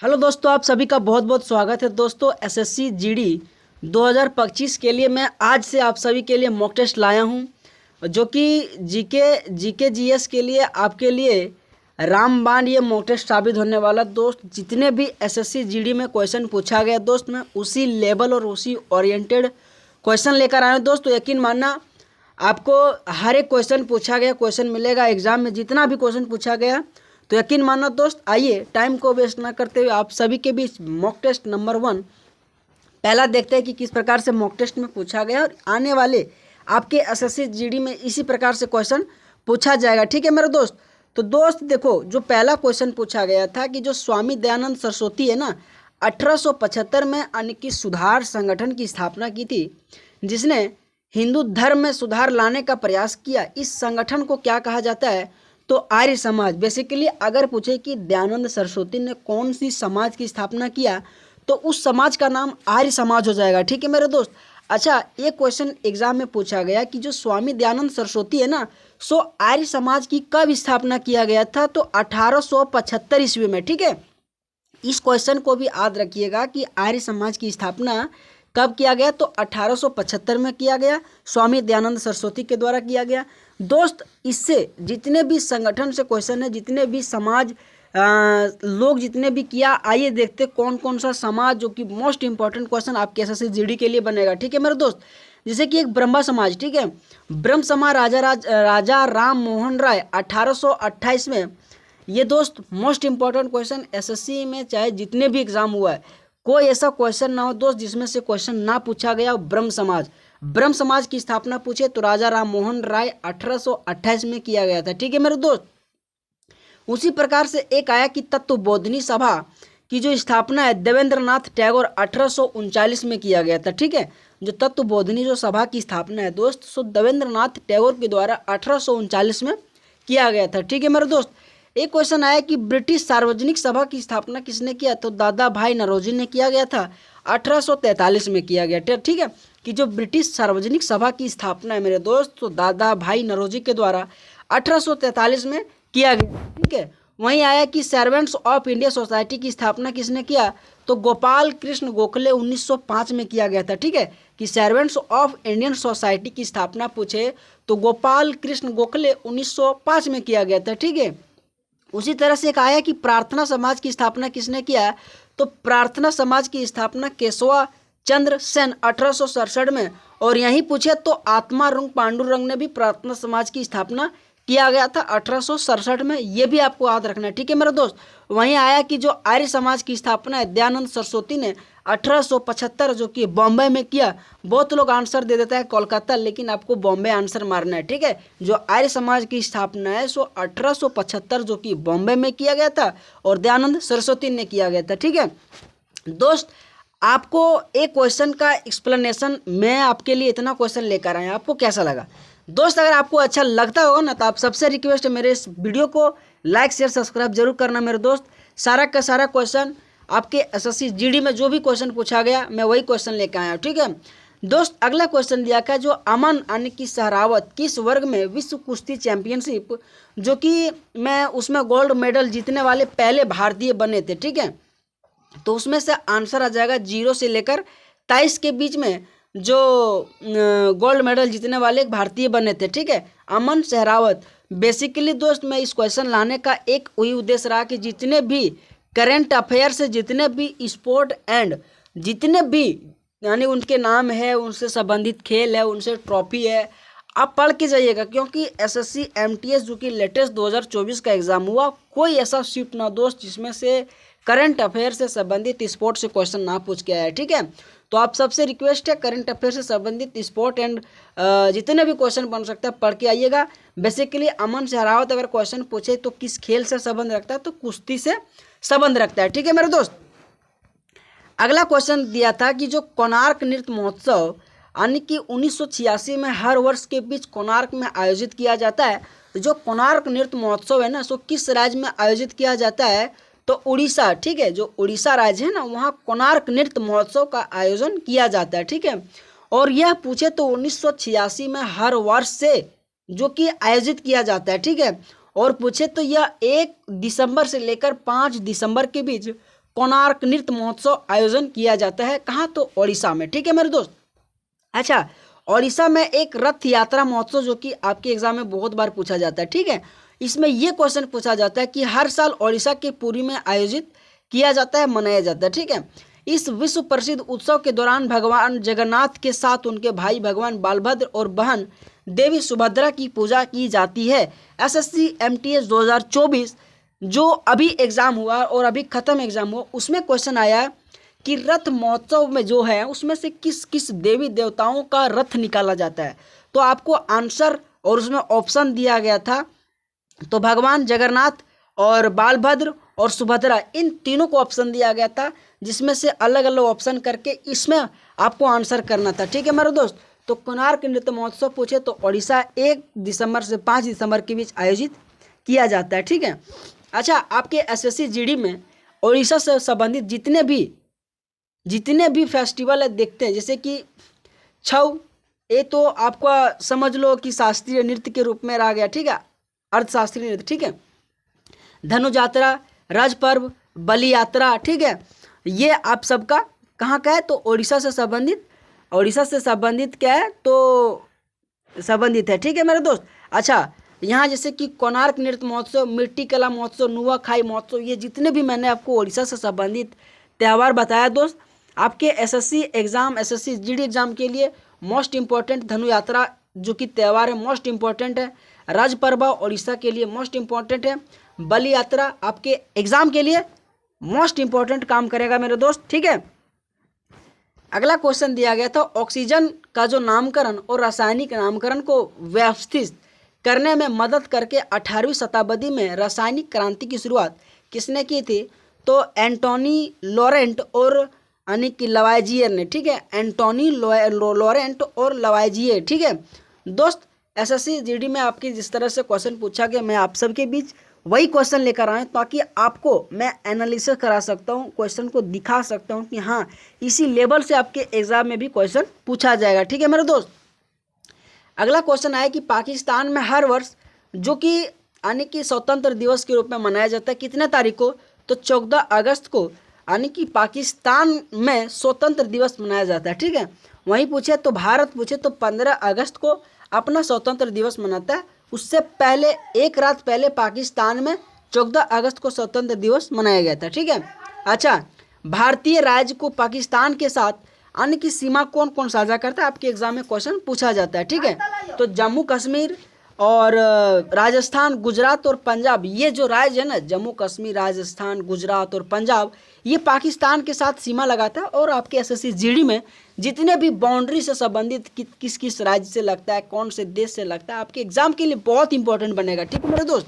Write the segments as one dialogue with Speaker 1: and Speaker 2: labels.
Speaker 1: Hello दोस्तों, आप सभी का बहुत बहुत स्वागत है। दोस्तों एसएससी जीडी 2025 के लिए मैं आज से आप सभी के लिए मॉक टेस्ट लाया हूं, जो कि जीके जीएस के लिए आपके लिए रामबाण ये मॉक टेस्ट साबित होने वाला। दोस्त जितने भी एसएससी जीडी में क्वेश्चन पूछा गया दोस्त, मैं उसी लेवल और उसी ओरिएंटेड क्वेश्चन लेकर आया हूँ। दोस्त तो यकीन मानना, आपको हर एक क्वेश्चन पूछा गया क्वेश्चन मिलेगा एग्जाम में। जितना भी क्वेश्चन पूछा गया तो यकीन मानना दोस्त, आइए टाइम को वेस्ट ना करते हुए आप सभी के बीच मॉक टेस्ट नंबर 1 पहला देखते हैं कि किस प्रकार से मॉक टेस्ट में पूछा गया, और आने वाले आपके एसएससी जीडी में इसी प्रकार से क्वेश्चन पूछा जाएगा। ठीक है मेरे दोस्त। तो दोस्त देखो, जो पहला क्वेश्चन पूछा गया था कि जो स्वामी दयानंद सरस्वती है ना, 1875 में यानी कि सुधार संगठन की स्थापना की थी, जिसने हिंदू धर्म में सुधार लाने का प्रयास किया। इस संगठन को क्या कहा जाता है? तो आर्य समाज। बेसिकली अगर पूछे कि दयानंद सरस्वती ने कौन सी समाज की स्थापना किया, तो उस समाज का नाम आर्य समाज हो जाएगा। ठीक है मेरे दोस्त। अच्छा, एक क्वेश्चन एग्जाम में पूछा गया कि जो स्वामी दयानंद सरस्वती है ना, सो आर्य समाज की कब स्थापना किया गया था? तो 1875 ईस्वी में। ठीक है, इस क्वेश्चन को भी याद रखिएगा कि आर्य समाज की स्थापना कब किया गया? तो 1875 में किया गया, स्वामी दयानंद सरस्वती के द्वारा किया गया। दोस्त इससे जितने भी संगठन से क्वेश्चन है, जितने भी समाज लोग जितने भी किया, आइए देखते कौन कौन सा समाज, जो कि मोस्ट इंपॉर्टेंट क्वेश्चन आपके एसएससी जीडी के लिए बनेगा। ठीक है मेरे दोस्त। जैसे कि एक ब्रह्मा समाज। ठीक है, ब्रह्म समाज राजा राम मोहन राय 1828 में। ये दोस्त मोस्ट इंपॉर्टेंट क्वेश्चन एसएससी में, चाहे जितने भी एग्जाम हुआ है, कोई ऐसा क्वेश्चन ना हो दोस्त जिसमें से क्वेश्चन ना पूछा गया हो। ब्रह्म समाज की स्थापना पूछे तो राजा राम मोहन राय 1828 में किया गया था। ठीक है मेरे दोस्त। उसी प्रकार से एक आया कि तत्वबोधिनी सभा की जो स्थापना है देवेंद्रनाथ टैगोर 1839 में किया गया था। ठीक है, जो तत्वबोधिनी जो सभा की स्थापना है दोस्त, सो देवेंद्रनाथ टैगोर के द्वारा 1839 में किया गया था। ठीक है मेरे दोस्त। एक क्वेश्चन आया कि ब्रिटिश सार्वजनिक सभा की स्थापना किसने किया? तो दादा भाई नौरोजी ने किया गया था, 1843 में किया गया। ठीक है, कि जो ब्रिटिश सार्वजनिक सभा की स्थापना है मेरे दोस्त, तो दादा भाई नौरोजी के द्वारा 1843 में किया गया। ठीक है, वहीं आया कि सर्वेंट्स ऑफ इंडिया सोसाइटी की स्थापना किसने किया? तो गोपाल कृष्ण गोखले 1905 में किया गया था। ठीक है, कि सर्वेंट्स ऑफ इंडियन सोसाइटी की स्थापना पूछे तो गोपाल कृष्ण गोखले 1905 में किया गया था। ठीक है, उसी तरह से एक आया कि प्रार्थना समाज की स्थापना किसने किया? तो प्रार्थना समाज की स्थापना केशवा चंद्र सेन 1867 में। और यहीं पूछे तो आत्मा रंग पांडुरंग ने भी प्रार्थना समाज की स्थापना किया गया था 1867 में। ये भी आपको याद रखना है। ठीक है मेरे दोस्त। वहीं आया कि जो आर्य समाज की स्थापना है दयानंद सरस्वती ने 1875, जो कि बॉम्बे में किया। बहुत लोग आंसर दे देता है कोलकाता, लेकिन आपको बॉम्बे आंसर मारना है। ठीक है, जो आर्य समाज की स्थापना है सो 1875 जो कि बॉम्बे में किया गया था, और दयानंद सरस्वती ने किया गया था। ठीक है दोस्त, आपको एक क्वेश्चन का एक्सप्लेनेशन, मैं आपके लिए इतना क्वेश्चन लेकर आया, आपको कैसा लगा? दोस्त अगर आपको अच्छा लगता होगा ना, तो आप सबसे रिक्वेस्ट है मेरे इस वीडियो को लाइक शेयर सब्सक्राइब जरूर करना मेरे दोस्त। सारा का सारा क्वेश्चन आपके एसएससी जीडी में जो भी क्वेश्चन पूछा गया, मैं वही क्वेश्चन लेकर आया हूँ। ठीक है दोस्त, अगला क्वेश्चन दिया था, जो अमन यानी कि सहरावत किस वर्ग में विश्व कुश्ती चैंपियनशिप, जो कि मैं उसमें गोल्ड मेडल जीतने वाले पहले भारतीय बने थे। ठीक है, तो उसमें से आंसर आ जाएगा 0 से लेकर 23 के बीच में जो गोल्ड मेडल जीतने वाले एक भारतीय बने थे। ठीक है, अमन सहरावत। बेसिकली दोस्त, मैं इस क्वेश्चन लाने का एक वही उद्देश्य रहा कि जितने भी करेंट अफेयर से, जितने भी स्पोर्ट एंड जितने भी यानी उनके नाम है, उनसे संबंधित खेल है, उनसे ट्रॉफी है, आप पढ़ के जाइएगा। क्योंकि एसएससी एमटीएस जो कि लेटेस्ट 2024 का एग्जाम हुआ, कोई ऐसा शिफ्ट ना दोस्त जिसमें से करंट अफेयर से संबंधित स्पोर्ट से क्वेश्चन ना पूछ के आया है। ठीक है, तो आप सबसे रिक्वेस्ट है करंट अफेयर से संबंधित स्पोर्ट एंड जितने भी क्वेश्चन बन सकता है पढ़ के आइएगा। बेसिकली अमन सहरावत अगर क्वेश्चन पूछे तो किस खेल से संबंध रखता है? तो कुश्ती से संबंध रखता है। ठीक है मेरे दोस्त। अगला क्वेश्चन दिया था कि जो कोणार्क नृत्य महोत्सव यानी कि 1986 में हर वर्ष के बीच कोणार्क में आयोजित किया जाता है। जो कोणार्क नृत्य महोत्सव है ना, सो किस राज्य में आयोजित किया जाता है? तो उड़ीसा। ठीक है, जो उड़ीसा राज्य है ना, वहाँ कोणार्क नृत्य महोत्सव का आयोजन किया जाता है। ठीक है, और यह पूछे तो 1986 में हर वर्ष से जो कि आयोजित किया जाता है। ठीक है, और पूछे तो यह 1 दिसंबर से लेकर 5 दिसंबर के बीच कोणार्क नृत्य महोत्सव आयोजन किया जाता है। कहाँ? तो ओडिशा में। ठीक है मेरे दोस्त। अच्छा, ओडिशा में एक रथ यात्रा महोत्सव जो कि आपके एग्जाम में बहुत बार पूछा जाता है। ठीक है, इसमें ये क्वेश्चन पूछा जाता है कि हर साल ओडिशा के पुरी में आयोजित किया जाता है, मनाया जाता है। ठीक है, इस विश्व प्रसिद्ध उत्सव के दौरान भगवान जगन्नाथ के साथ उनके भाई भगवान बालभद्र और बहन देवी सुभद्रा की पूजा की जाती है। एसएससी एमटीएस 2024 जो अभी एग्जाम हुआ और अभी खत्म एग्जाम हुआ, उसमें क्वेश्चन आया कि रथ महोत्सव में जो है उसमें से किस किस देवी देवताओं का रथ निकाला जाता है। तो आपको आंसर और उसमें ऑप्शन दिया गया था, तो भगवान जगन्नाथ और बालभद्र और सुभद्रा, इन तीनों को ऑप्शन दिया गया था, जिसमें से अलग अलग ऑप्शन करके इसमें आपको आंसर करना था। ठीक है मेरे दोस्त। तो कोणार्क नृत्य महोत्सव पूछे तो ओडिशा 1 दिसंबर से 5 दिसंबर के बीच आयोजित किया जाता है। ठीक है। अच्छा, आपके एसएससी जीडी में ओडिशा से संबंधित जितने भी फेस्टिवल है देखते हैं, जैसे कि छऊ, ये तो आपका समझ लो कि शास्त्रीय नृत्य के रूप में रह गया। ठीक है, अर्थशास्त्रीय नृत्य। ठीक है, धनु यात्रा, राज पर्व, बलि यात्रा। ठीक है, ये आप सबका कहाँ का है? तो ओडिशा से संबंधित क्या है? तो संबंधित है। ठीक है मेरे दोस्त। अच्छा, यहाँ जैसे कि कोणार्क नृत्य महोत्सव, मिट्टी कला महोत्सव, नुआखाई महोत्सव, ये जितने भी मैंने आपको ओडिशा से संबंधित त्यौहार बताया दोस्त, आपके एसएससी जीडी एग्जाम के लिए मोस्ट इम्पॉर्टेंट धनु यात्रा जो कि त्यौहार है, मोस्ट इम्पॉर्टेंट है। राज पर्व ओडिशा के लिए मोस्ट इम्पॉर्टेंट है। बलि यात्रा आपके एग्जाम के लिए मोस्ट इम्पॉर्टेंट काम करेगा मेरे दोस्त। ठीक है, अगला क्वेश्चन दिया गया था, ऑक्सीजन का जो नामकरण और रासायनिक नामकरण को व्यवस्थित करने में मदद करके 18वीं शताब्दी में रासायनिक क्रांति की शुरुआत किसने की थी? तो एंटोनी लॉरेंट और यानी कि लवाइजियर ने। ठीक है, एंटोनी लॉरेंट और लवाइजियर। ठीक है दोस्त, एसएससी जीडी में आपकी जिस तरह से क्वेश्चन पूछा गया, मैं आप सबके बीच वही क्वेश्चन लेकर आए ताकि आपको मैं एनालिसिस करा सकता हूँ, क्वेश्चन को दिखा सकता हूँ कि हाँ, इसी लेवल से आपके एग्जाम में भी क्वेश्चन पूछा जाएगा। ठीक है मेरे दोस्त। अगला क्वेश्चन आया कि पाकिस्तान में हर वर्ष जो कि यानी कि स्वतंत्र दिवस के रूप में मनाया जाता है, कितने तारीख को? तो 14 अगस्त को, यानी कि पाकिस्तान में स्वतंत्र दिवस मनाया जाता है। ठीक है, वहीं पूछे तो भारत पूछे तो 15 अगस्त को अपना स्वतंत्र दिवस मनाता है। उससे पहले एक रात पहले पाकिस्तान में 14 अगस्त को स्वतंत्र दिवस मनाया गया था। ठीक है। अच्छा, भारतीय राज्य को पाकिस्तान के साथ अन्य की सीमा कौन कौन साझा करता है? आपके एग्जाम में क्वेश्चन पूछा जाता है। ठीक है, तो जम्मू कश्मीर और राजस्थान, गुजरात और पंजाब, ये जो राज्य है ना, जम्मू कश्मीर, राजस्थान, गुजरात और पंजाब, ये पाकिस्तान के साथ सीमा लगाता है। और आपके एसएससी जीडी में जितने भी बाउंड्री से संबंधित किस किस राज्य से लगता है, कौन से देश से लगता है, आपके एग्जाम के लिए बहुत इंपॉर्टेंट बनेगा। ठीक है मेरे दोस्त,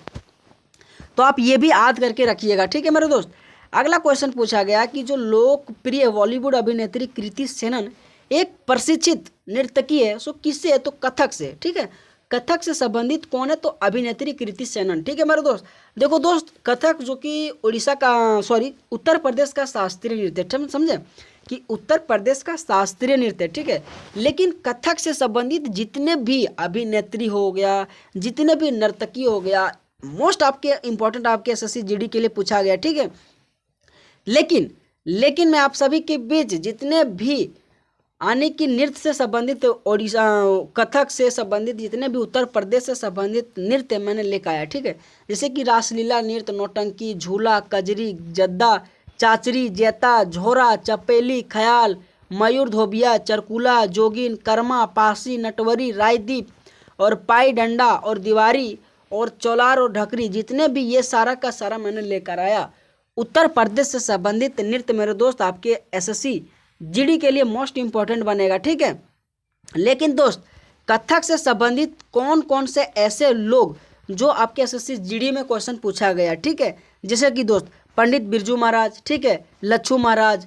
Speaker 1: तो आप ये भी याद करके रखिएगा। ठीक है मेरे दोस्त। अगला क्वेश्चन पूछा गया कि जो लोकप्रिय बॉलीवुड अभिनेत्री कृति सेनन एक प्रशिक्षित नर्तकी है, सो किससे है? तो कथक से। ठीक है, कथक से संबंधित कौन है? तो अभिनेत्री कृति सेनन। ठीक है मेरे दोस्त। देखो दोस्त, कथक जो कि उत्तर प्रदेश का शास्त्रीय नृत्य है, समझे कि उत्तर प्रदेश का शास्त्रीय नृत्य। ठीक है, लेकिन कथक से संबंधित जितने भी अभिनेत्री हो गया, जितने भी नर्तकी हो गया, मोस्ट आपके इंपॉर्टेंट आपके एसएससी जीडी के लिए पूछा गया। ठीक है, लेकिन मैं आप सभी के बीच जितने भी आने की नृत्य से संबंधित, ओडिशा कथक से संबंधित जितने भी उत्तर प्रदेश से संबंधित नृत्य मैंने लेकर आया। ठीक है, जैसे कि रासलीला नृत्य, नौटंकी, झूला, कजरी, जद्दा, चाचरी, जैता, झोरा, चपेली, ख्याल, मयूर धोबिया, चरकुला, जोगिन, कर्मा, पासी, नटवरी, रायदीप और पाई डंडा और दीवारी और चौलार और ढकरी, जितने भी ये सारा का सारा मैंने लेकर आया उत्तर प्रदेश से संबंधित नृत्य मेरे दोस्त आपके एसएससी जीडी के लिए मोस्ट इंपॉर्टेंट बनेगा। ठीक है, लेकिन दोस्त कथक से संबंधित कौन कौन से ऐसे लोग जो आपके एसएससी जीडी में क्वेश्चन पूछा गया। ठीक है, जैसे कि दोस्त पंडित बिरजू महाराज, ठीक है, लच्छू महाराज,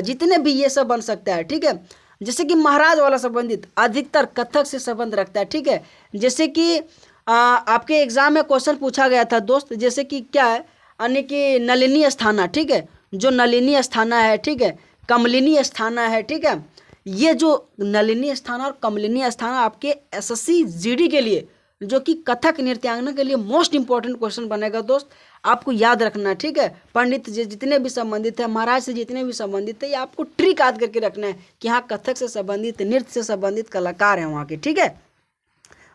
Speaker 1: जितने भी ये सब बन सकता है। ठीक है, जैसे कि महाराज वाला संबंधित अधिकतर कथक से संबंध रखता है। ठीक है, जैसे कि आपके एग्जाम में क्वेश्चन पूछा गया था दोस्त, जैसे कि क्या है, यानी कि नलिनी अस्थाना। ठीक है, जो नलिनी अस्थाना है, ठीक है, कमलिनी अस्थाना है। ठीक है, ये जो नलिनी अस्थाना और कमलिनी अस्थाना आपके एसएससी जीडी के लिए जो कि कथक नृत्यांगना के लिए मोस्ट इंपॉर्टेंट क्वेश्चन बनेगा दोस्त। आपको याद रखना है, ठीक है। पंडित जी जितने भी संबंधित है, महाराज से जितने भी संबंधित है, ये आपको ट्रिक याद करके रखना है कि हाँ कथक से संबंधित, नृत्य से संबंधित कलाकार हैं वहाँ के, ठीक है।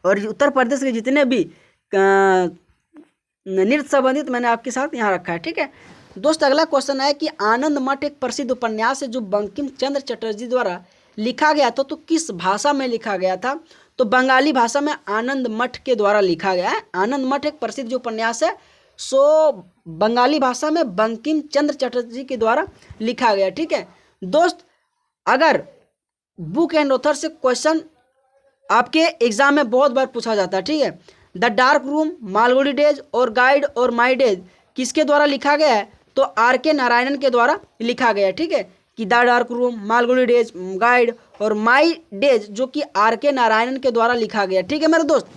Speaker 1: और उत्तर प्रदेश के जितने भी नृत्य संबंधित मैंने आपके साथ यहाँ रखा है, ठीक है दोस्त। अगला क्वेश्चन है कि आनंद मठ एक प्रसिद्ध उपन्यास है जो बंकिम चंद्र चटर्जी द्वारा लिखा गया था, तो किस भाषा में लिखा गया था? तो बंगाली भाषा में आनंद मठ के द्वारा लिखा गया है। आनंद मठ एक प्रसिद्ध जो उपन्यास है सो बंगाली भाषा में बंकिम चंद्र चटर्जी के द्वारा लिखा गया, ठीक है दोस्त। अगर बुक एंड ऑथर से क्वेश्चन आपके एग्जाम में बहुत बार पूछा जाता है, ठीक है। The dark room, Malgudi days और गाइड और माई डेज किसके द्वारा लिखा गया है? तो R.K. नारायणन के द्वारा लिखा गया है, ठीक है कि the dark room, Malgudi days, guide और माई डेज जो कि R.K. नारायणन के द्वारा लिखा गया, ठीक है मेरे दोस्त।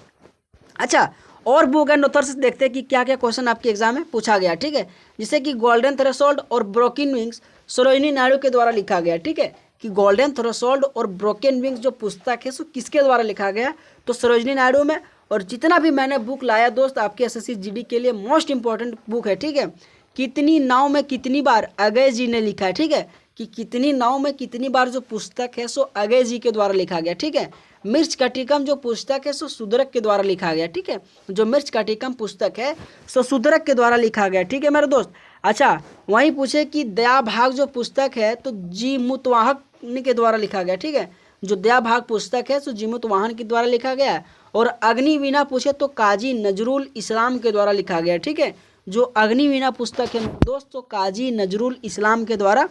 Speaker 1: अच्छा, और बुक एंड ऑथर से देखते हैं कि क्या क्या क्वेश्चन आपके एग्जाम में पूछा गया, ठीक है। जैसे कि गोल्डन थ्रेशोल्ड और ब्रोकन विंग्स सरोजिनी नायडू के द्वारा लिखा गया, ठीक है कि गोल्डन थ्रेशोल्ड और ब्रोकन विंग्स जो पुस्तक है सो किसके द्वारा लिखा गया? तो सरोजिनी नायडू में। और जितना भी मैंने बुक लाया दोस्त आपके एसएससी जीडी के लिए मोस्ट इंपॉर्टेंट बुक है, ठीक है। कितनी नाव में कितनी बार अगय जी ने लिखा है, ठीक है कि कितनी नाव में कितनी बार जो पुस्तक है सो अगय जी के द्वारा लिखा गया, ठीक है। मिर्च कटिकम जो पुस्तक है सो सुदरक के द्वारा लिखा गया, ठीक है। जो मिर्च कटिकम पुस्तक है सो सुदरक के द्वारा लिखा गया, ठीक है मेरे दोस्त। अच्छा, वहीं पूछे कि दया भाग जो पुस्तक है तो जी मुतवाहक के द्वारा लिखा गया, ठीक है। जो दया भाग पुस्तक है सो जीमुत वाहन के द्वारा लिखा गया है। और अग्निवीणा पूछे तो काजी नजरुल इस्लाम के द्वारा लिखा गया, ठीक है। जो अग्निवीणा पुस्तक है दोस्तों काजी नजरुल इस्लाम के द्वारा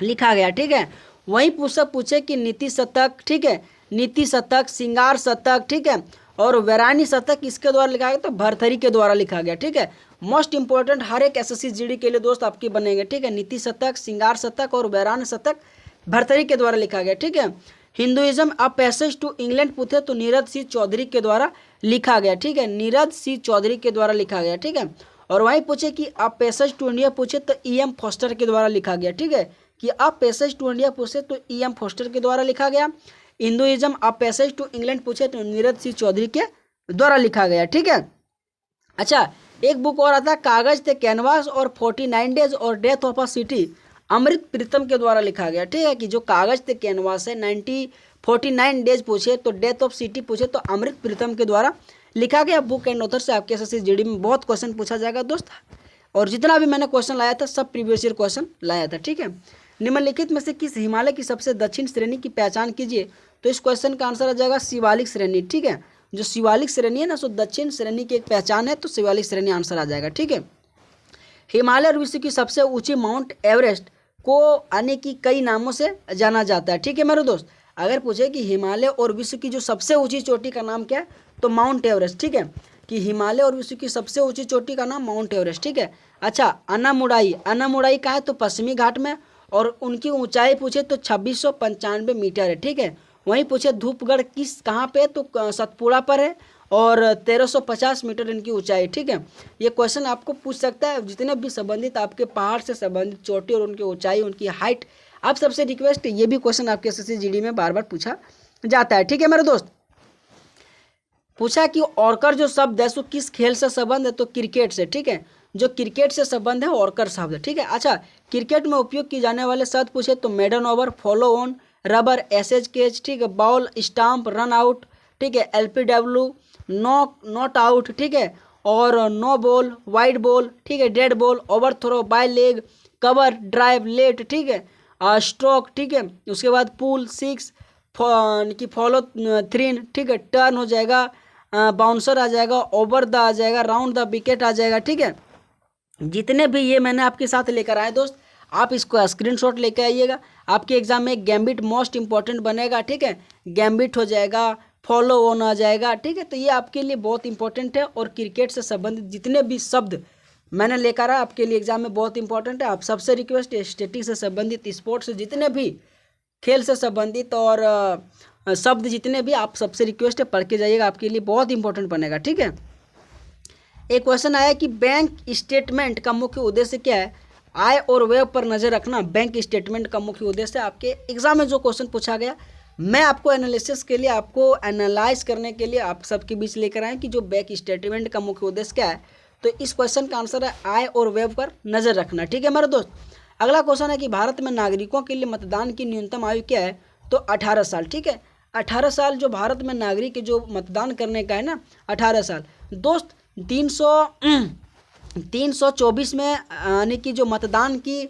Speaker 1: लिखा गया, ठीक है। वहीं पुस्तक पूछे कि नीति शतक, ठीक है, नीति शतक, श्रृंगार शतक, ठीक है, और वैरानी शतक किसके द्वारा लिखा गया? तो भर्तृहरि के द्वारा लिखा गया, ठीक है। मोस्ट इंपॉर्टेंट हर एक एसएससी जीडी के लिए दोस्त आपके बनेंगे, ठीक है। नीति शतक, श्रृंगार शतक और वैरानी शतक भर्तृहरि के द्वारा लिखा गया, ठीक है। Hinduism a passage to England पूछे तो नीरज सिंह चौधरी के द्वारा लिखा गया, ठीक है। नीरज सिंह चौधरी के द्वारा लिखा गया, ठीक है। और वहीं पूछे कि अ पैसेज टू इंडिया पूछे तो E.M. फोस्टर के द्वारा लिखा गया, ठीक है कि अ पैसेज टू इंडिया पूछे तो E.M. फोस्टर के द्वारा लिखा गया। Hinduism a passage to England पूछे तो नीरज सिंह चौधरी के द्वारा लिखा गया, ठीक है। अच्छा, एक बुक और आता है कागज थे कैनवास और 49 डेज और डेथ ऑफ अ सिटी अमृत प्रीतम के द्वारा लिखा गया, ठीक है कि जो कागज थे कैनवास है 49 डेज पूछे तो डेथ ऑफ सिटी पूछे तो अमृत प्रीतम के द्वारा लिखा गया। बुक एंड ऑथर से आपके एसएससी जीडी में बहुत क्वेश्चन पूछा जाएगा दोस्त। और जितना भी मैंने क्वेश्चन लाया था सब प्रीवियस ईयर क्वेश्चन लाया था, ठीक है। निम्नलिखित में से किस हिमालय की सबसे दक्षिण श्रेणी की पहचान कीजिए? तो इस क्वेश्चन का आंसर आ जाएगा शिवालिक श्रेणी, ठीक है। जो शिवालिक श्रेणी है ना सो दक्षिण श्रेणी की एक पहचान है, तो शिवालिक श्रेणी आंसर आ जाएगा, ठीक है। हिमालय और विश्व की सबसे ऊंची माउंट एवरेस्ट को आने की कई नामों से जाना जाता है, ठीक है मेरे दोस्त। अगर पूछे कि हिमालय और विश्व की जो सबसे ऊंची चोटी का नाम क्या है तो माउंट एवरेस्ट, ठीक है कि हिमालय और विश्व की सबसे ऊंची चोटी का नाम माउंट एवरेस्ट, ठीक है। अच्छा, अनामुड़ाई कहाँ है? तो पश्चिमी घाट में। और उनकी ऊंचाई पूछे तो 2695 मीटर है, ठीक है। वहीं पूछे धूपगढ़ किस कहाँ पे? तो सतपुड़ा पर है और 1350 मीटर इनकी ऊंचाई, ठीक है। ये क्वेश्चन आपको पूछ सकता है जितने भी संबंधित आपके पहाड़ से संबंधित चोटी और उनकी ऊंचाई, उनकी हाइट। आप सबसे रिक्वेस्ट, ये भी क्वेश्चन आपके एसएससी जीडी में बार बार पूछा जाता है, ठीक है मेरे दोस्त। पूछा कि ऑर्कर जो शब्द है सो किस खेल से संबंध है? तो क्रिकेट से, ठीक है। जो क्रिकेट से संबंध है ऑर्कर शब्द, ठीक है। अच्छा, क्रिकेट में उपयोग किए जाने वाले शब्द पूछे तो maiden over, follow on, rubber, SH catch, ठीक है, बॉल, स्टाम्प, रन आउट, ठीक है, LPW, नॉट आउट, ठीक है, और नो बॉल, वाइड बॉल, ठीक है, dead ball, over throw, bye leg, cover, drive, late, ठीक है, स्ट्रोक, ठीक है। उसके बाद पुल, सिक्स की फॉलो, थ्रीन, ठीक है, टर्न हो जाएगा, बाउंसर आ जाएगा, ओवर द आ जाएगा, राउंड द विकेट आ जाएगा, ठीक है। जितने भी ये मैंने आपके साथ लेकर आए दोस्त, आप इसको स्क्रीनशॉट लेकर आइएगा। आपके एग्जाम में गैम्बिट मोस्ट इंपॉर्टेंट बनेगा, ठीक है। गैम्बिट हो जाएगा, फॉलो ऑन आ जाएगा, ठीक है। तो ये आपके लिए बहुत इंपॉर्टेंट है। और क्रिकेट से संबंधित जितने भी शब्द मैंने लेकर आया आपके लिए एग्जाम में बहुत इंपॉर्टेंट है। आप सबसे रिक्वेस्ट है स्टैटिक्स से संबंधित, स्पोर्ट्स से जितने भी खेल से संबंधित और शब्द जितने भी, आप सबसे रिक्वेस्ट है पढ़ के जाइएगा, आपके लिए बहुत इंपॉर्टेंट बनेगा, ठीक है। एक क्वेश्चन आया कि बैंक स्टेटमेंट का मुख्य उद्देश्य क्या है? आय और व्यय पर नजर रखना बैंक स्टेटमेंट का मुख्य उद्देश्य है। आपके एग्जाम में जो क्वेश्चन पूछा गया, मैं आपको एनालिसिस के लिए, आपको एनालाइज करने के लिए आप सबके बीच लेकर आए कि जो बैंक स्टेटमेंट का मुख्य उद्देश्य क्या है। तो इस क्वेश्चन का आंसर है आय और व्यय पर नज़र रखना। ठीक है मेरे दोस्त। अगला क्वेश्चन है कि भारत में नागरिकों के लिए मतदान की न्यूनतम आयु क्या है, तो 18 साल। ठीक है, 18 साल जो भारत में नागरिक जो मतदान करने का है ना, 18 साल। दोस्त 324 में यानी कि जो मतदान की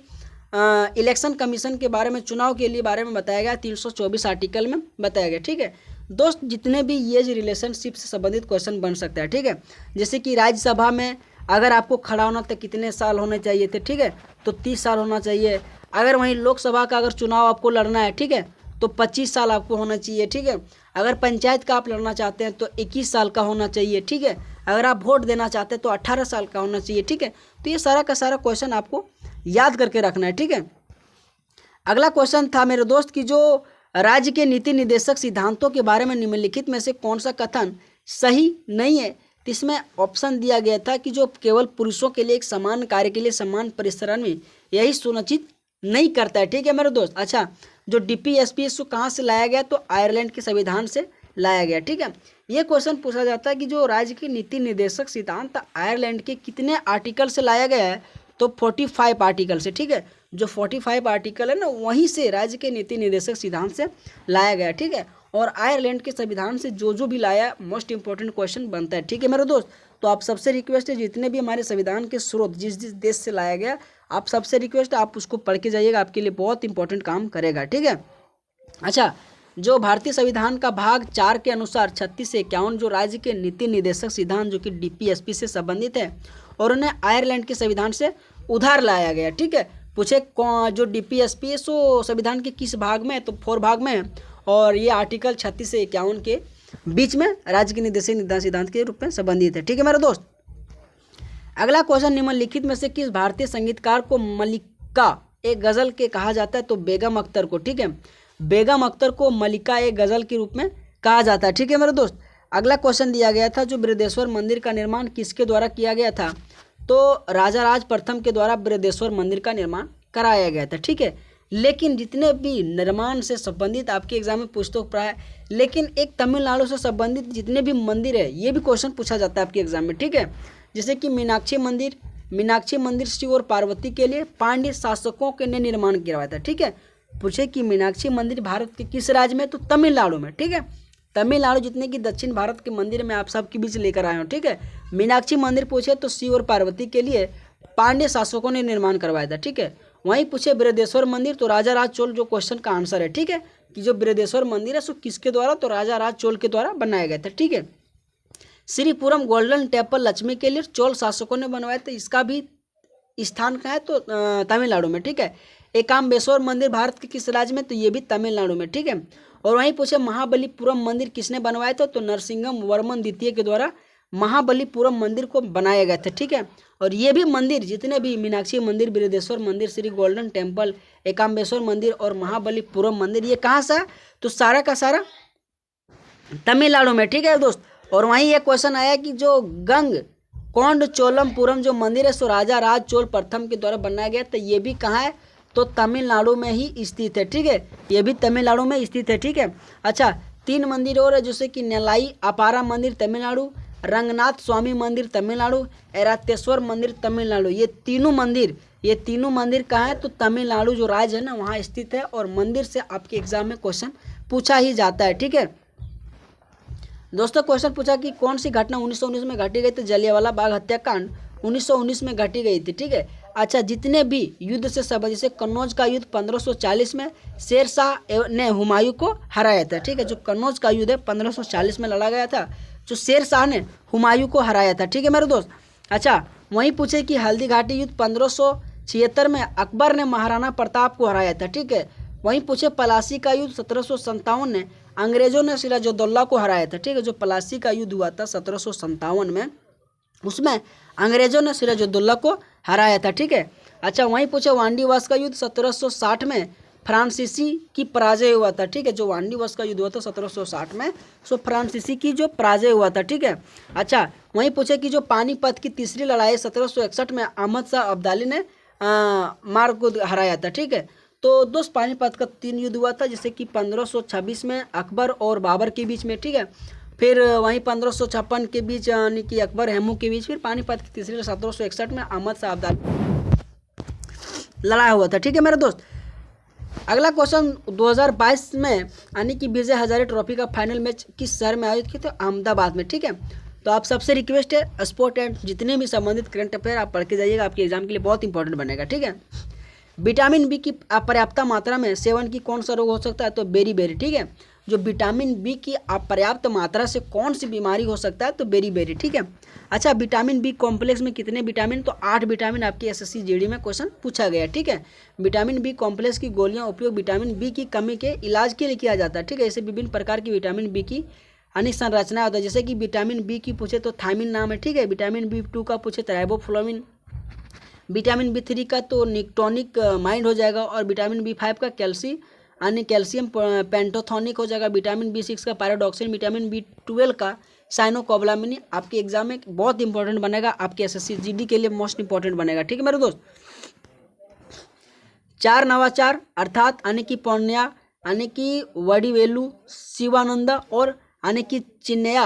Speaker 1: इलेक्शन कमीशन के बारे में, चुनाव के लिए बारे में बताया गया, 324 आर्टिकल में बताया गया। ठीक है दोस्त, जितने भी एज रिलेशनशिप से संबंधित क्वेश्चन बन सकता है। ठीक है, जैसे कि राज्यसभा में अगर आपको खड़ा होना तो कितने साल होने चाहिए थे, ठीक है, तो 30 साल होना चाहिए। अगर वहीं लोकसभा का अगर चुनाव आपको लड़ना है, ठीक है, तो 25 साल आपको होना चाहिए। ठीक है, अगर पंचायत का आप लड़ना चाहते हैं तो 21 साल का होना चाहिए। ठीक है, अगर आप वोट देना चाहते हैं तो 18 साल का होना चाहिए। ठीक है, तो ये सारा का सारा क्वेश्चन आपको याद करके रखना है। ठीक है, अगला क्वेश्चन था मेरे दोस्त कि जो राज्य के नीति निर्देशक सिद्धांतों के बारे में निम्नलिखित में से कौन सा कथन सही नहीं है। तो इसमें ऑप्शन दिया गया था कि जो केवल पुरुषों के लिए एक समान कार्य के लिए समान परिसर में यही सुनिश्चित नहीं करता है। ठीक है मेरे दोस्त। अच्छा, जो DPSPS को कहाँ से लाया गया, तो आयरलैंड के संविधान से लाया गया। ठीक है, ये क्वेश्चन पूछा जाता है कि जो राज्य की नीति निर्देशक सिद्धांत आयरलैंड के कितने आर्टिकल से लाया गया है, तो 45 आर्टिकल से। ठीक है, जो 45 आर्टिकल है ना, वहीं से राज्य के नीति निर्देशक सिद्धांत से लाया गया। ठीक है, और आयरलैंड के संविधान से जो भी लाया, मोस्ट इंपॉर्टेंट क्वेश्चन बनता है। ठीक है मेरे दोस्त, तो आप सबसे रिक्वेस्ट है, जितने भी हमारे संविधान के स्रोत जिस देश से लाया गया, आप सबसे रिक्वेस्ट है आप उसको पढ़ के जाइएगा, आपके लिए बहुत इंपॉर्टेंट काम करेगा। ठीक है। अच्छा, जो भारतीय संविधान का भाग 4 के अनुसार 36 से 51 जो राज्य के नीति निर्देशक सिद्धांत जो कि DPSP से संबंधित है, और उन्हें आयरलैंड के संविधान से उधार लाया गया। ठीक है, पूछे जो DPSP है सो संविधान के किस भाग में है, तो 4 भाग में है, और ये आर्टिकल 36 से 51 के बीच में राज्य के निर्देशक सिद्धांत के रूप में संबंधित है। ठीक है मेरे दोस्त। अगला क्वेश्चन, निम्नलिखित में से किस भारतीय संगीतकार को मलिका एक गजल के कहा जाता है, तो बेगम अख्तर को। ठीक है, बेगम अख्तर को मलिका एक गजल के रूप में कहा जाता है। ठीक है मेरे दोस्त। अगला क्वेश्चन दिया गया था, जो बृहदेश्वर मंदिर का निर्माण किसके द्वारा किया गया था, तो राजा राज प्रथम के द्वारा बृहदेश्वर मंदिर का निर्माण कराया गया था। ठीक है, लेकिन जितने भी निर्माण से संबंधित आपके एग्जाम में पुस्तक पढ़ा है, लेकिन एक तमिलनाडु से संबंधित जितने भी मंदिर है, ये भी क्वेश्चन पूछा जाता है आपके एग्जाम में। ठीक है, जैसे कि मीनाक्षी मंदिर शिव और पार्वती के लिए पांड्य शासकों के ने निर्माण किया था। ठीक है, पूछे कि मीनाक्षी मंदिर भारत के किस राज्य में, तो तमिलनाडु में। ठीक है, तमिलनाडु जितने की दक्षिण भारत के मंदिर में आप सबके बीच लेकर आए हो। ठीक है, मीनाक्षी मंदिर पूछे तो शिव और पार्वती के लिए पांड्य शासकों ने निर्माण करवाया था। ठीक है, वहीं पूछे बृहदेश्वर मंदिर, तो राजा राज चोल जो क्वेश्चन का आंसर है। ठीक है, कि जो बृहदेश्वर मंदिर है सो किसके द्वारा, तो राजा राज चोल के द्वारा बनाया गया था। ठीक है, श्रीपुरम गोल्डन टेम्पल लक्ष्मी के लिए चोल शासकों ने बनवाया था, इसका भी स्थान कहाँ है, तो तमिलनाडु में। ठीक है, एकाम्बेश्वर मंदिर भारत के किस राज्य में, तो ये भी तमिलनाडु में। ठीक है, और वहीं पूछे महाबलीपुरम मंदिर किसने बनवाया था, तो नरसिंहम वर्मन द्वितीय के द्वारा महाबलीपुरम मंदिर को बनाया गया था। ठीक है, और ये भी मंदिर जितने भी मीनाक्षी मंदिर, बृहदेश्वर मंदिर, श्री गोल्डन टेम्पल, एकाम्बेश्वर मंदिर और महाबलीपुरम मंदिर, ये कहाँ से, तो सारा का सारा तमिलनाडु में। ठीक है दोस्त। और वहीं ये क्वेश्चन आया कि जो गंग कोंड चोलमपुरम जो मंदिर है सो राजा राज चोल प्रथम के द्वारा बनाया गया, तो ये भी कहाँ है, तो तमिलनाडु में ही स्थित है। ठीक है, ये भी तमिलनाडु में स्थित है। ठीक है। अच्छा, 3 मंदिर और है, जैसे कि नेलाई अपारा मंदिर तमिलनाडु, रंगनाथ स्वामी मंदिर तमिलनाडु, ऐरातेश्वर मंदिर तमिलनाडु। ये तीनों मंदिर कहाँ है, तो तमिलनाडु जो राज्य है ना वहाँ स्थित है, और मंदिर से आपके एग्जाम में क्वेश्चन पूछा ही जाता है। ठीक है दोस्तों, क्वेश्चन पूछा कि कौन सी घटना 1919 में घटी गई थी, जलियांवाला बाग हत्याकांड 1919 में घटी गई थी। ठीक है। अच्छा, जितने भी युद्ध से संबंधित, जैसे कन्नौज का युद्ध 1540 में शेरशाह ने हुमायूं को हराया था। ठीक है, जो कन्नौज का युद्ध है 1540 में लड़ा गया था, जो शेरशाह ने हुमायूं को हराया था। ठीक है मेरे दोस्त। अच्छा, वहीं पूछे कि हल्दी घाटी युद्ध 1576 में अकबर ने महाराणा प्रताप को हराया था। ठीक है। वहीं पूछे पलासी का युद्ध 1757 में अंग्रेजों ने सिराजुद्दौला को हराया था। ठीक है, जो पलासी का युद्ध हुआ था 1757 में, उसमें अंग्रेजों ने सिराजुद्दौला को हराया था। ठीक है। अच्छा, वहीं पूछे वांडीवास का युद्ध 1760 में फ्रांसीसी की पराजय हुआ था। ठीक है, जो वांडीवास का युद्ध हुआ था 1760 में, सो फ्रांसीसी की जो पराजय हुआ था। ठीक है। अच्छा, वहीं पूछे कि जो पानीपत की तीसरी लड़ाई 1761 में अहमद शाह अब्दाली ने मार्ग को हराया था। ठीक है। तो दोस्त, पानीपत का 3 युद्ध हुआ था, जैसे कि 1526 में अकबर और बाबर के बीच में। ठीक है। फिर वहीं 1556 के बीच यानी कि अकबर हेमू के बीच, फिर पानीपत की तीसरी 1761 में अहमद शाह अब्दाली लड़ाई हुआ था। ठीक है मेरे दोस्त। अगला क्वेश्चन 2022 में यानी कि विजय हजारे ट्रॉफी का फाइनल मैच किस शहर में आयोजित किया था? अहमदाबाद में। ठीक है, तो आप सबसे रिक्वेस्ट है स्पोर्ट एंड जितने भी संबंधित करंट अफेयर आप पढ़ के जाइएगा, आपके एग्जाम के लिए बहुत इंपॉर्टेंट बनेगा। ठीक है, विटामिन बी की अपर्याप्त मात्रा में सेवन की कौन सा रोग हो सकता है? तो बेरी। ठीक है, जो विटामिन बी की अपर्याप्त मात्रा से कौन सी बीमारी हो सकता है? तो बेरी। ठीक है, अच्छा विटामिन बी कॉम्प्लेक्स में कितने विटामिन? तो 8 विटामिन आपकी एसएससी जीडी में क्वेश्चन पूछा गया। ठीक है, विटामिन बी कॉम्प्लेक्स की गोलियां उपयोग विटामिन बी की कमी के इलाज के लिए किया जाता है। ठीक है, ऐसे विभिन्न प्रकार की विटामिन बी की अनेक संरचना होता है, जैसे कि विटामिन बी की पूछे तो थायमिन नाम है। ठीक है, विटामिन बी2 का पूछे तो राइबोफ्लाविन, विटामिन बी3 का तो निक्टोनिक माइंड हो जाएगा, और विटामिन बी5 का कैल्शियम पेंटोथोनिक हो जाएगा, विटामिन बी6 का पैराडॉक्सिन, विटामिन बी12 का साइनोकोबालामिन। आपके एग्जाम में बहुत इंपॉर्टेंट बनेगा, आपके एसएससी जीडी के लिए मोस्ट इंपॉर्टेंट बनेगा। ठीक है मेरे दोस्त। 4 नवाचार अर्थात यानी कि पौन्या यानी कि वडिवेलु शिवानंदा और यानी कि चिन्नया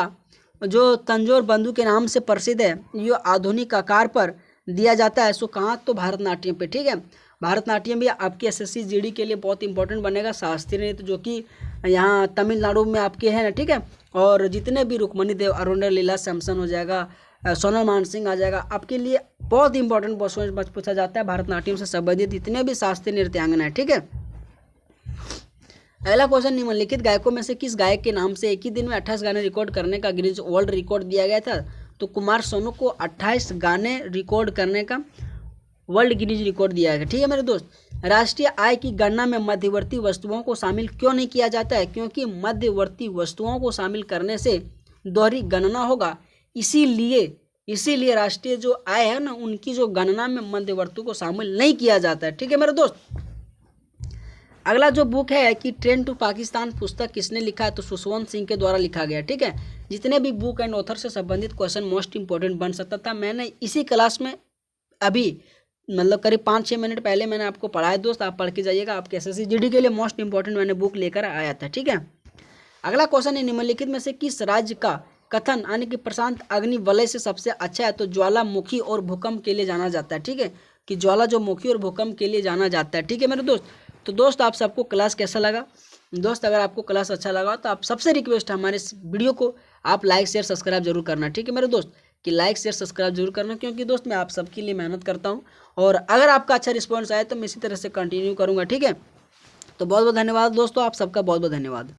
Speaker 1: जो तंजोर बंधु के नाम से प्रसिद्ध है, ये आधुनिक आकार पर दिया जाता है। सो कहाँ? तो भरतनाट्यम पे। ठीक है, भरतनाट्यम भी आपके एसएससी जीडी के लिए बहुत इंपॉर्टेंट बनेगा। शास्त्रीय नृत्य जो कि यहाँ तमिलनाडु में आपके है ना। ठीक है, और जितने भी रुक्मणी देव, अरुणा लीला, सैमसन हो जाएगा, सोनल मानसिंह आ जाएगा, आपके लिए बहुत इंपॉर्टेंट क्वेश्चन पूछा जाता है भरतनाट्यम से संबंधित जितने भी शास्त्रीय नृत्यांगना है। ठीक है, अगला क्वेश्चन, निम्नलिखित गायकों में से किस गायक के नाम से एक ही दिन में 28 गाने रिकॉर्ड करने का गिनीज वर्ल्ड रिकॉर्ड दिया गया था? तो कुमार सोनू को 28 गाने रिकॉर्ड करने का वर्ल्ड गिनीज रिकॉर्ड दिया गया। ठीक है मेरे दोस्त। राष्ट्रीय आय की गणना में मध्यवर्ती वस्तुओं को शामिल क्यों नहीं किया जाता है? क्योंकि मध्यवर्ती वस्तुओं को शामिल करने से दोहरी गणना होगा, इसीलिए राष्ट्रीय जो आय है ना, उनकी जो गणना में मध्यवर्ती को शामिल नहीं किया जाता है। ठीक है मेरे दोस्त। अगला जो बुक है कि ट्रेन टू पाकिस्तान पुस्तक किसने लिखा है? तो सुषवंत सिंह के द्वारा लिखा गया। ठीक है, जितने भी बुक एंड ऑथर से संबंधित क्वेश्चन मोस्ट इंपॉर्टेंट बन सकता था, मैंने इसी क्लास में अभी मतलब करीब 5-6 मिनट पहले मैंने आपको पढ़ाया दोस्त, आप पढ़ के जाइएगा, आपके एसएससी जीडी के लिए मोस्ट इंपॉर्टेंट मैंने बुक लेकर आया था। ठीक है, अगला क्वेश्चन है निम्नलिखित में से किस राज्य का कथन यानी कि प्रशांत अग्नि वलय से सबसे अच्छा है? तो ज्वालामुखी और भूकंप के लिए जाना जाता है। ठीक है, कि ज्वालामुखी और भूकंप के लिए जाना जाता है। ठीक है मेरे दोस्त। तो दोस्त आप सबको क्लास कैसा लगा? दोस्त अगर आपको क्लास अच्छा लगा तो आप सबसे रिक्वेस्ट है हमारे इस वीडियो को आप लाइक शेयर सब्सक्राइब जरूर करना। ठीक है मेरे दोस्त, कि लाइक शेयर सब्सक्राइब जरूर करना, क्योंकि दोस्त मैं आप सबके लिए मेहनत करता हूं, और अगर आपका अच्छा रिस्पॉन्स आए तो मैं इसी तरह से कंटिन्यू करूंगा। ठीक है, तो बहुत बहुत धन्यवाद दोस्तों, आप सबका बहुत बहुत धन्यवाद।